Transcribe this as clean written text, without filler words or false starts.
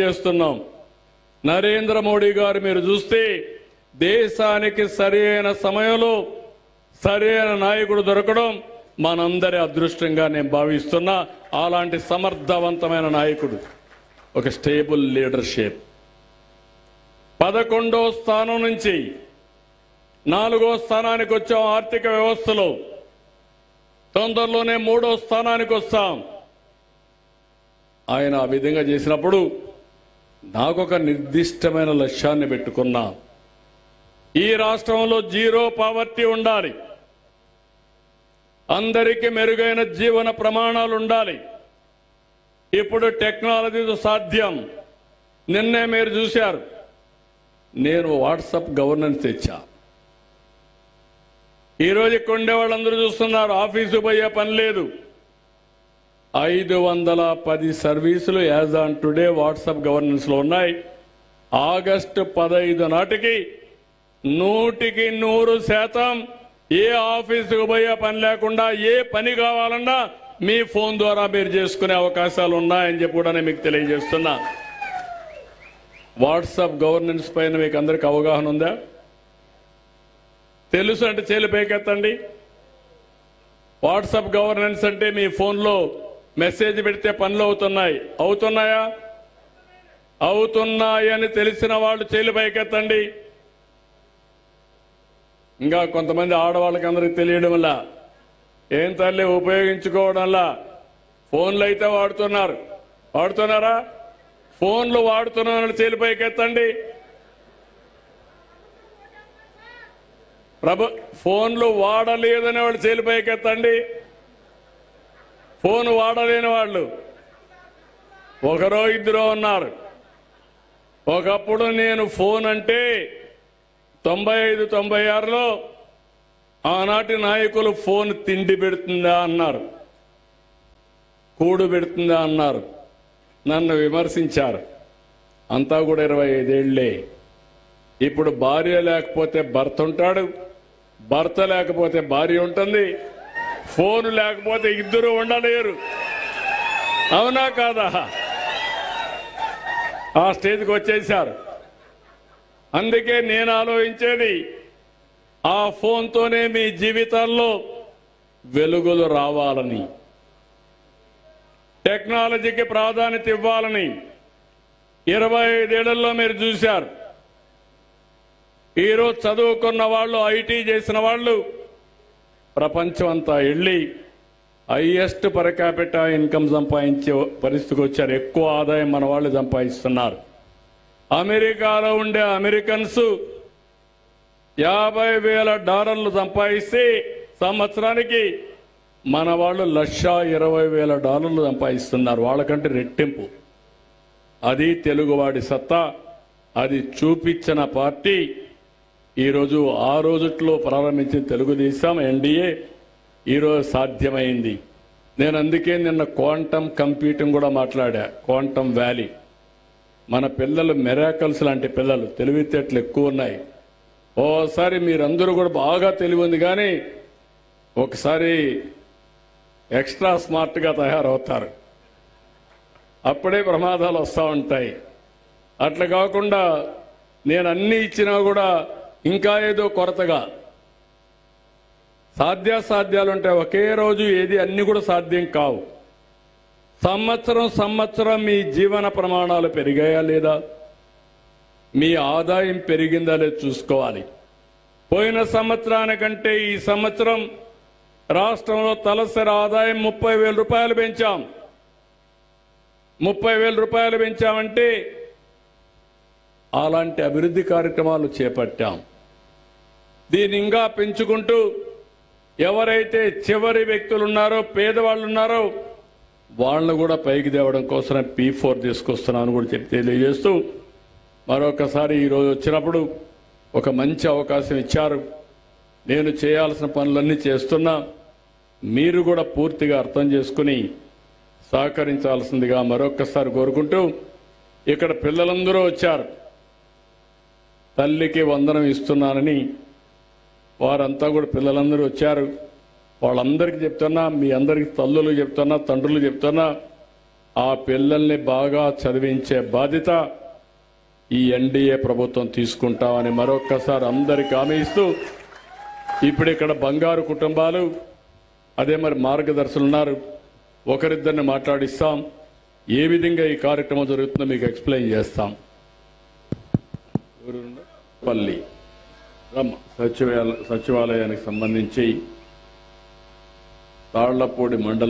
చేస్తున్నాం. నరేంద్ర మోడీ గారు మీరు చూస్తే దేశానికి సరైన సమయంలో సరైన నాయకుడు దొరకడం మనందరి అదృష్టంగా నేను భావిస్తున్నా. అలాంటి సమర్థవంతమైన నాయకుడు, ఒక స్టేబుల్ లీడర్షిప్. 11వ స్థానం నుంచి 4వ స్థానానికి వచ్చాం ఆర్థిక వ్యవస్థలో. తొందరలోనే 3వ స్థానానికి వస్తాం. ఆయన ఆ విధంగా చేసినప్పుడు నాకొక నిర్దిష్టమైన లక్ష్యాన్ని పెట్టుకున్నా. ఈ రాష్ట్రంలో జీరో పావర్టీ ఉండాలి, అందరికీ మెరుగైన జీవన ప్రమాణాలు ఉండాలి. ఇప్పుడు టెక్నాలజీతో సాధ్యం. నిన్నే మీరు చూశారు, నేను వాట్సాప్ గవర్నెన్స్ తెచ్చా. ఈరోజు ఇక్కడ ఉండే వాళ్ళందరూ చూస్తున్నారు, ఆఫీసు పోయే పని లేదు. 510 సర్వీసులు as on today WhatsApp governance లో ఉన్నాయి. ఆగస్టు 15 నాటికి 100% ఏ ఆఫీసుకు పోయే పని లేకుండా ఏ పని కావాలన్నా మీ ఫోన్ ద్వారా మీరు చేసుకునే అవకాశాలు ఉన్నాయని చెప్పి కూడా మీకు తెలియజేస్తున్నా. వాట్సాప్ గవర్నెన్స్ పైన మీకు అందరికి అవగాహన ఉందా? తెలుసు అంటే చేతులు పైకెత్తండి. వాట్సాప్ గవర్నెన్స్ అంటే మీ ఫోన్లో మెసేజ్ పెడితే పనులు అవుతున్నాయా? అవుతున్నాయని తెలిసిన వాళ్ళు చేతులు పైకెత్తండి. ఇంకా కొంతమంది ఆడవాళ్ళకి అందరికి తెలియడం వల్ల ఏం తల్లి ఉపయోగించుకోవడంలా ఫోన్లు అయితే వాడుతున్నారా? ఫోన్లు వాడుతున్న చేతులు పైకెత్తండి. ఫోన్లు వాడలేదనే వాళ్ళు చేతులు పైకెత్తండి. ఫోన్ వాడలేని వాళ్ళు ఒకరో ఇద్దరో ఉన్నారు. ఒకప్పుడు నేను ఫోన్ అంటే 95-96లో ఆనాటి నాయకులు ఫోన్ తిండి పెడుతుందా అన్నారు, కూడు పెడుతుందా అన్నారు, నన్ను విమర్శించారు. అంతా కూడా 25 ఏళ్లే. ఇప్పుడు భార్య లేకపోతే భర్త ఉంటాడు, భర్త లేకపోతే భార్య ఉంటుంది, ఫోన్ లేకపోతే ఇద్దరు ఉండలేరు. అవునా కాదా? ఆ స్టేజ్కి వచ్చేశారు. అందుకే నేను ఆలోచించేది, ఆ ఫోన్తోనే మీ జీవితాల్లో వెలుగులు రావాలని, టెక్నాలజీకి ప్రాధాన్యత ఇవ్వాలని. 25 ఏళ్లలో మీరు చూశారు. ఈరోజు చదువుకున్న వాళ్ళు, ఐటీ చేసిన వాళ్ళు ప్రపంచం అంతా వెళ్ళి హైయెస్ట్ పర్ క్యాపిటల్ ఇన్కమ్ సంపాదించే పరిస్థితికి వచ్చారు. ఎక్కువ ఆదాయం మన వాళ్ళు సంపాదిస్తున్నారు. అమెరికాలో ఉండే అమెరికన్స్ $50,000 సంపాదిస్తే సంవత్సరానికి మన వాళ్ళు $1,20,000 సంపాదిస్తున్నారు. వాళ్ళకంటే రెట్టింపు. అది తెలుగువాడి సత్తా. అది చూపించిన పార్టీ ఈరోజు ఆ రోజుట్లో ప్రారంభించిన తెలుగుదేశం ఎన్డీఏ ఈరోజు సాధ్యమైంది. నేను అందుకే నిన్న క్వాంటమ్ కంప్యూటింగ్ కూడా మాట్లాడా. క్వాంటమ్ వ్యాలీ మన పిల్లలు మిరాకల్స్ లాంటి పిల్లలు, తెలివితేటలు ఎక్కువ ఉన్నాయి. ఓసారి మీరందరూ కూడా బాగా తెలివి ఉంది, కానీ ఒకసారి ఎక్స్ట్రా స్మార్ట్గా తయారవుతారు. అప్పుడే ప్రమాదాలు వస్తూ ఉంటాయి. అట్లా కాకుండా నేను అన్ని ఇచ్చినా కూడా ఇంకా ఏదో కొరతగా సాధ్యాసాధ్యాలు ఉంటాయి. ఒకే రోజు ఏది అన్ని కూడా సాధ్యం కావు. సంవత్సరం మీ జీవన ప్రమాణాలు పెరిగాయా లేదా, మీ ఆదాయం పెరిగిందా లేదా చూసుకోవాలి. పోయిన సంవత్సరానికంటే ఈ సంవత్సరం రాష్ట్రంలో తలసరి ఆదాయం 30,000 రూపాయలు పెంచాం. 30,000 రూపాయలు పెంచామంటే అలాంటి అభివృద్ధి కార్యక్రమాలు చేపట్టాం. దీన్ని ఇంకా పెంచుకుంటూ ఎవరైతే చివరి వ్యక్తులు ఉన్నారో, పేదవాళ్ళు ఉన్నారో వాళ్ళను కూడా పైకి తేవడం కోసం P4 తీసుకొస్తున్నామని కూడా చెప్పి తెలియజేస్తూ, మరొకసారి ఈరోజు వచ్చినప్పుడు ఒక మంచి అవకాశం ఇచ్చారు. నేను చేయాల్సిన పనులన్నీ చేస్తున్నా. మీరు కూడా పూర్తిగా అర్థం చేసుకుని సహకరించాల్సిందిగా మరొకసారి కోరుకుంటూ, ఇక్కడ పిల్లలందరూ వచ్చారు. తల్లికి వందనం ఇస్తున్నానని వారంతా కూడా పిల్లలందరూ వచ్చారు. వాళ్ళందరికీ చెప్తున్నా, మీ అందరికీ తల్లులు చెప్తున్నా, తండ్రులు చెప్తున్నా, ఆ పిల్లల్ని బాగా చదివించే బాధ్యత ఈ ఎన్డీఏ ప్రభుత్వం తీసుకుంటామని మరొక్కసారి అందరికీ హామీ ఇస్తూ ఇప్పుడు ఇక్కడ బంగారు కుటుంబాలు అదే మరి మార్గదర్శులు ఉన్నారు, ఒకరిద్దరిని మాట్లాడిస్తాం. ఏ విధంగా ఈ కార్యక్రమం జరుగుతుందో మీకు ఎక్స్ప్లెయిన్ చేస్తాం. పల్లి సచివాలయానికి సంబంధించి తాళ్లపూడి మండలం